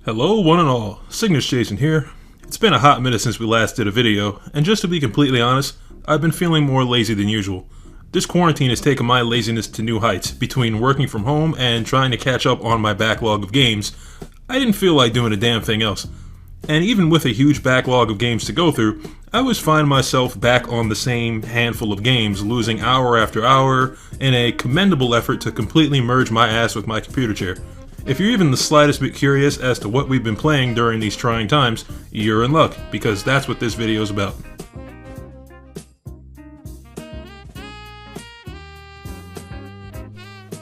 Hello one and all, Cygnus Jason here. It's been a hot minute since we last did a video, and just to be completely honest, I've been feeling more lazy than usual. This quarantine has taken my laziness to new heights. Between working from home and trying to catch up on my backlog of games, I didn't feel like doing a damn thing else. And even with a huge backlog of games to go through, I was finding myself back on the same handful of games, losing hour after hour in a commendable effort to completely merge my ass with my computer chair. If you're even the slightest bit curious as to what we've been playing during these trying times, you're in luck, because that's what this video is about.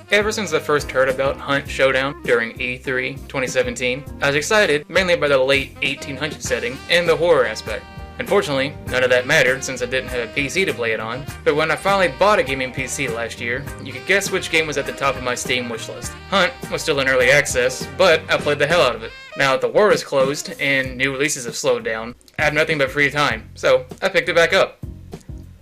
Ever since I first heard about Hunt Showdown during E3 2017, I was excited mainly by the late 1800s setting and the horror aspect. Unfortunately, none of that mattered since I didn't have a PC to play it on, but when I finally bought a gaming PC last year, you could guess which game was at the top of my Steam wishlist. Hunt was still in early access, but I played the hell out of it. Now that the war is closed and new releases have slowed down, I have nothing but free time, so I picked it back up.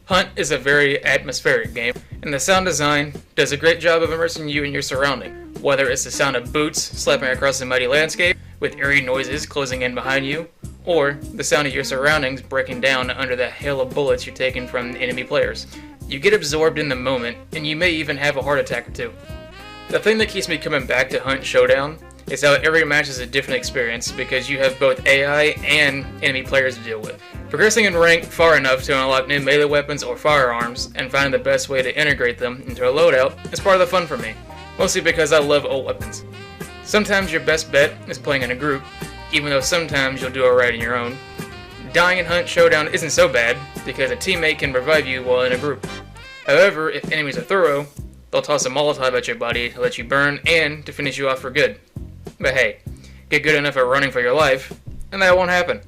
Hunt is a very atmospheric game, and the sound design does a great job of immersing you in your surrounding, whether it's the sound of boots slapping across the muddy landscape, with eerie noises closing in behind you, or the sound of your surroundings breaking down under the hail of bullets you're taking from enemy players. You get absorbed in the moment, and you may even have a heart attack or two. The thing that keeps me coming back to Hunt Showdown is how every match is a different experience because you have both AI and enemy players to deal with. Progressing in rank far enough to unlock new melee weapons or firearms and finding the best way to integrate them into a loadout is part of the fun for me, mostly because I love old weapons. Sometimes your best bet is playing in a group, even though sometimes you'll do alright on your own. Dying in Hunt Showdown isn't so bad, because a teammate can revive you while in a group. However, if enemies are thorough, they'll toss a Molotov at your body to let you burn and to finish you off for good. But hey, get good enough at running for your life, and that won't happen.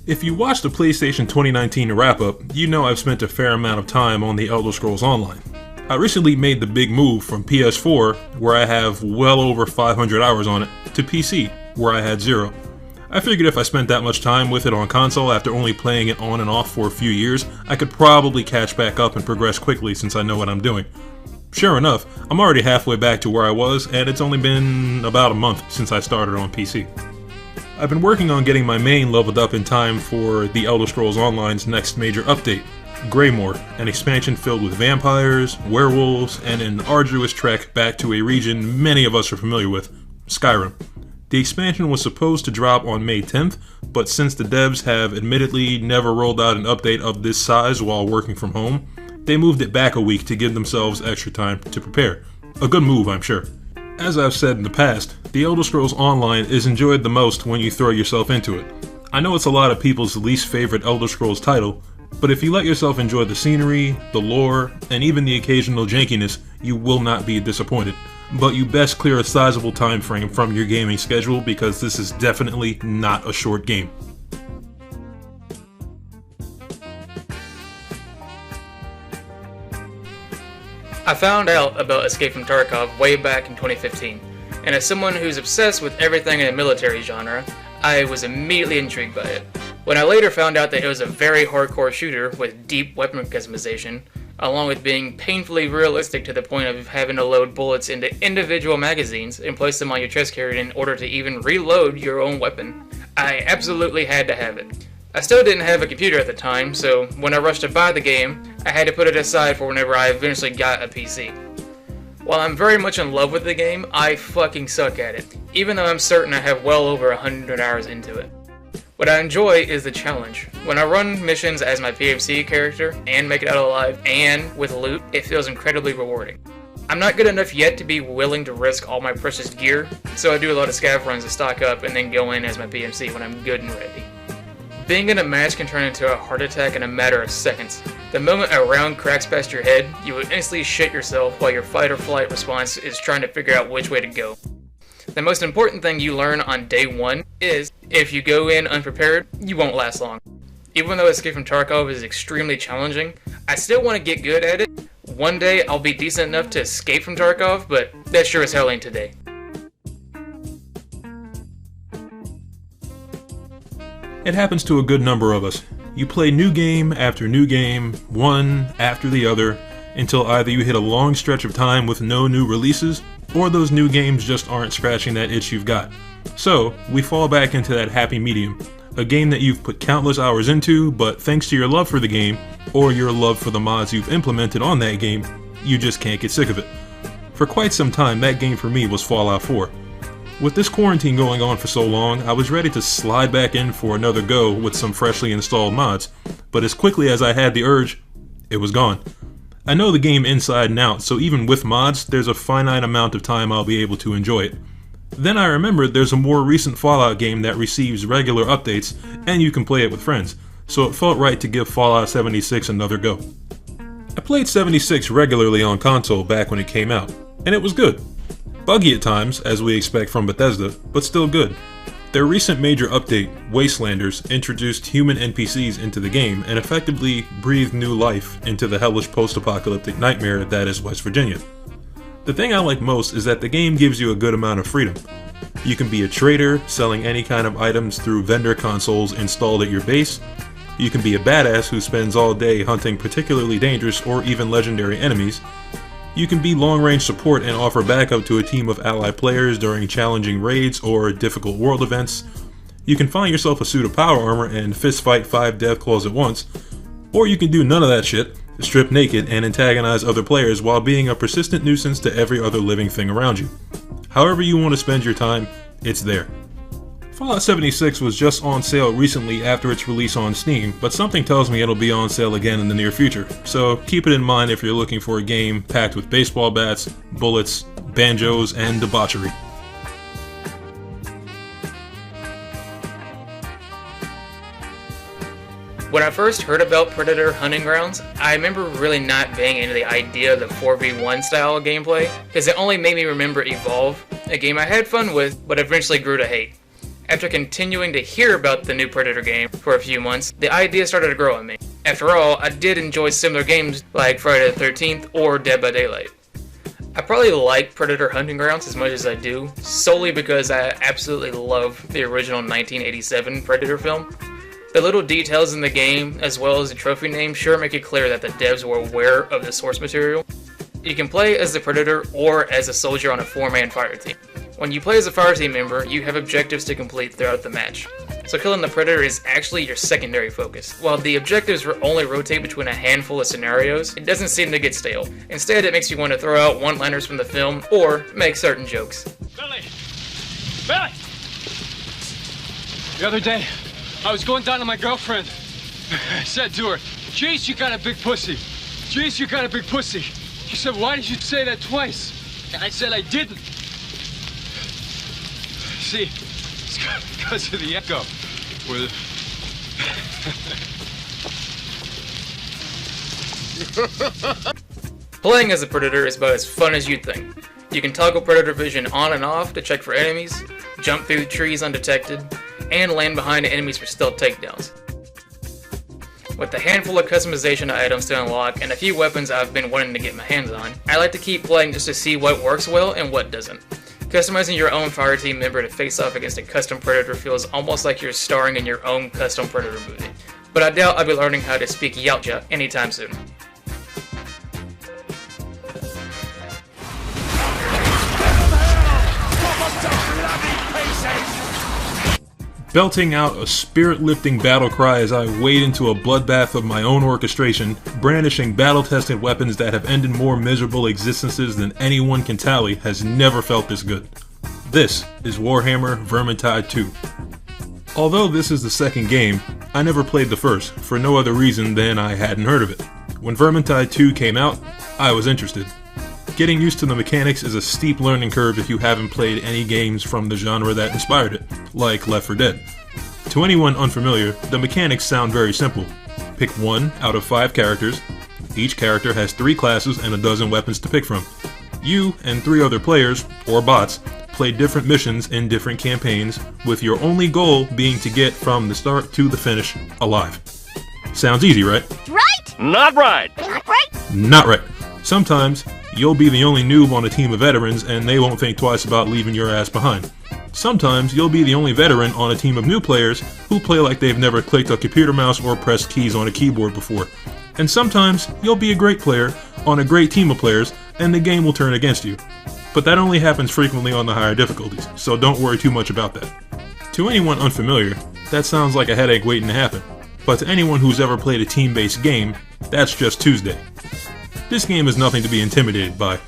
If you watched the PlayStation 2019 wrap-up, you know I've spent a fair amount of time on the Elder Scrolls Online. I recently made the big move from PS4, where I have well over 500 hours on it, to PC, where I had 0. I figured if I spent that much time with it on console after only playing it on and off for a few years, I could probably catch back up and progress quickly since I know what I'm doing. Sure enough, I'm already halfway back to where I was, and it's only been about a month since I started on PC. I've been working on getting my main leveled up in time for the Elder Scrolls Online's next major update, Greymoor, an expansion filled with vampires, werewolves, and an arduous trek back to a region many of us are familiar with, Skyrim. The expansion was supposed to drop on May 10th, but since the devs have admittedly never rolled out an update of this size while working from home, they moved it back a week to give themselves extra time to prepare. A good move, I'm sure. As I've said in the past, The Elder Scrolls Online is enjoyed the most when you throw yourself into it. I know it's a lot of people's least favorite Elder Scrolls title, but if you let yourself enjoy the scenery, the lore, and even the occasional jankiness, you will not be disappointed. But you best clear a sizable time frame from your gaming schedule because this is definitely not a short game. I found out about Escape from Tarkov way back in 2015, and as someone who's obsessed with everything in the military genre, I was immediately intrigued by it. When I later found out that it was a very hardcore shooter with deep weapon customization, along with being painfully realistic to the point of having to load bullets into individual magazines and place them on your chest carrier in order to even reload your own weapon, I absolutely had to have it. I still didn't have a computer at the time, so when I rushed to buy the game, I had to put it aside for whenever I eventually got a PC. While I'm very much in love with the game, I fucking suck at it, even though I'm certain I have well over 100 hours into it. What I enjoy is the challenge. When I run missions as my PMC character and make it out alive and with loot, it feels incredibly rewarding. I'm not good enough yet to be willing to risk all my precious gear, so I do a lot of scav runs to stock up and then go in as my PMC when I'm good and ready. Being in a match can turn into a heart attack in a matter of seconds. The moment a round cracks past your head, you would instantly shit yourself while your fight or flight response is trying to figure out which way to go. The most important thing you learn on day one is, if you go in unprepared, you won't last long. Even though Escape from Tarkov is extremely challenging, I still want to get good at it. One day I'll be decent enough to escape from Tarkov, but that sure as hell ain't today. It happens to a good number of us. You play new game after new game, one after the other, until either you hit a long stretch of time with no new releases, or those new games just aren't scratching that itch you've got. So, we fall back into that happy medium, a game that you've put countless hours into, but thanks to your love for the game, or your love for the mods you've implemented on that game, you just can't get sick of it. For quite some time, that game for me was Fallout 4. With this quarantine going on for so long, I was ready to slide back in for another go with some freshly installed mods, but as quickly as I had the urge, it was gone. I know the game inside and out, so even with mods, there's a finite amount of time I'll be able to enjoy it. Then I remembered there's a more recent Fallout game that receives regular updates, and you can play it with friends, so it felt right to give Fallout 76 another go. I played 76 regularly on console back when it came out, and it was good. Buggy at times, as we expect from Bethesda, but still good. Their recent major update, Wastelanders, introduced human NPCs into the game and effectively breathed new life into the hellish post-apocalyptic nightmare that is West Virginia. The thing I like most is that the game gives you a good amount of freedom. You can be a trader, selling any kind of items through vendor consoles installed at your base. You can be a badass who spends all day hunting particularly dangerous or even legendary enemies. You can be long-range support and offer backup to a team of allied players during challenging raids or difficult world events. You can find yourself a suit of power armor and fistfight 5 Deathclaws at once. Or you can do none of that shit, strip naked and antagonize other players while being a persistent nuisance to every other living thing around you. However you want to spend your time, it's there. Fallout 76 was just on sale recently after its release on Steam, but something tells me it'll be on sale again in the near future, so keep it in mind if you're looking for a game packed with baseball bats, bullets, banjos, and debauchery. When I first heard about Predator Hunting Grounds, I remember really not being into the idea of the 4v1 style of gameplay, because it only made me remember Evolve, a game I had fun with, but eventually grew to hate. After continuing to hear about the new Predator game for a few months, the idea started to grow on me. After all, I did enjoy similar games like Friday the 13th or Dead by Daylight. I probably like Predator Hunting Grounds as much as I do, solely because I absolutely love the original 1987 Predator film. The little details in the game, as well as the trophy name, sure make it clear that the devs were aware of the source material. You can play as the Predator or as a soldier on a 4-man fire team. When you play as a fire team member, you have objectives to complete throughout the match. So killing the Predator is actually your secondary focus. While the objectives only rotate between a handful of scenarios, it doesn't seem to get stale. Instead, it makes you want to throw out one-liners from the film or make certain jokes. Billy! Billy! The other day, I was going down to my girlfriend. I said to her, "Jeez, you got a big pussy. Jeez, you got a big pussy." She said, "Why did you say that twice?" And I said, "I didn't." See, it's because of the echo. Playing as a Predator is about as fun as you'd think. You can toggle Predator vision on and off to check for enemies, jump through trees undetected, and land behind enemies for stealth takedowns. With a handful of customization items to unlock and a few weapons I've been wanting to get my hands on, I like to keep playing just to see what works well and what doesn't. Customizing your own fire team member to face off against a custom Predator feels almost like you're starring in your own custom Predator movie. But I doubt I'll be learning how to speak Yautja anytime soon. Belting out a spirit-lifting battle cry as I wade into a bloodbath of my own orchestration, brandishing battle-tested weapons that have ended more miserable existences than anyone can tally has never felt this good. This is Warhammer Vermintide 2. Although this is the second game, I never played the first, for no other reason than I hadn't heard of it. When Vermintide 2 came out, I was interested. Getting used to the mechanics is a steep learning curve if you haven't played any games from the genre that inspired it, like Left 4 Dead. To anyone unfamiliar, the mechanics sound very simple. Pick 1 out of 5 characters. Each character has 3 classes and a dozen weapons to pick from. You and 3 other players, or bots, play different missions in different campaigns, with your only goal being to get from the start to the finish alive. Sounds easy, right? Right? Not right! Not right? Not right. Sometimes, you'll be the only noob on a team of veterans and they won't think twice about leaving your ass behind. Sometimes you'll be the only veteran on a team of new players who play like they've never clicked a computer mouse or pressed keys on a keyboard before. And sometimes you'll be a great player on a great team of players, and the game will turn against you. But that only happens frequently on the higher difficulties, so don't worry too much about that. To anyone unfamiliar, that sounds like a headache waiting to happen. But to anyone who's ever played a team-based game, that's just Tuesday. This game is nothing to be intimidated by.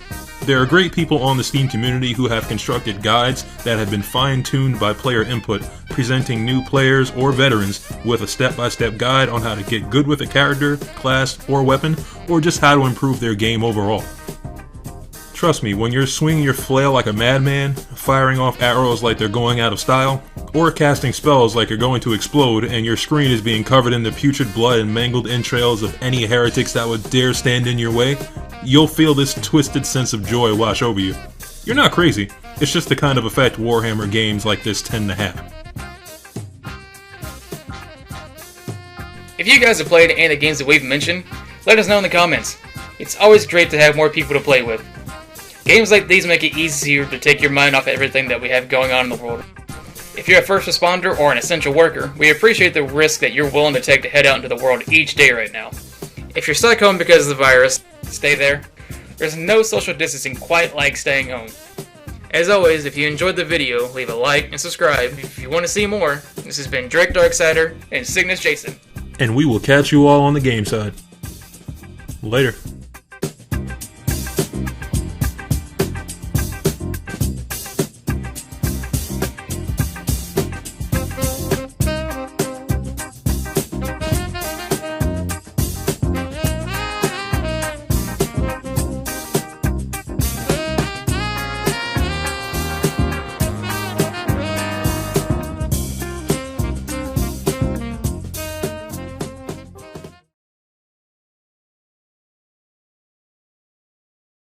There are great people on the Steam community who have constructed guides that have been fine-tuned by player input, presenting new players or veterans with a step-by-step guide on how to get good with a character, class, or weapon, or just how to improve their game overall. Trust me, when you're swinging your flail like a madman, firing off arrows like they're going out of style, or casting spells like you're going to explode and your screen is being covered in the putrid blood and mangled entrails of any heretics that would dare stand in your way, you'll feel this twisted sense of joy wash over you. You're not crazy, it's just the kind of effect Warhammer games like this tend to have. If you guys have played any of the games that we've mentioned, let us know in the comments. It's always great to have more people to play with. Games like these make it easier to take your mind off everything that we have going on in the world. If you're a first responder or an essential worker, we appreciate the risk that you're willing to take to head out into the world each day right now. If you're stuck home because of the virus, stay there. There's no social distancing quite like staying home. As always, if you enjoyed the video, leave a like and subscribe if you want to see more. This has been Drake Darksider and Cygnus Jason. And we will catch you all on the game side. Later.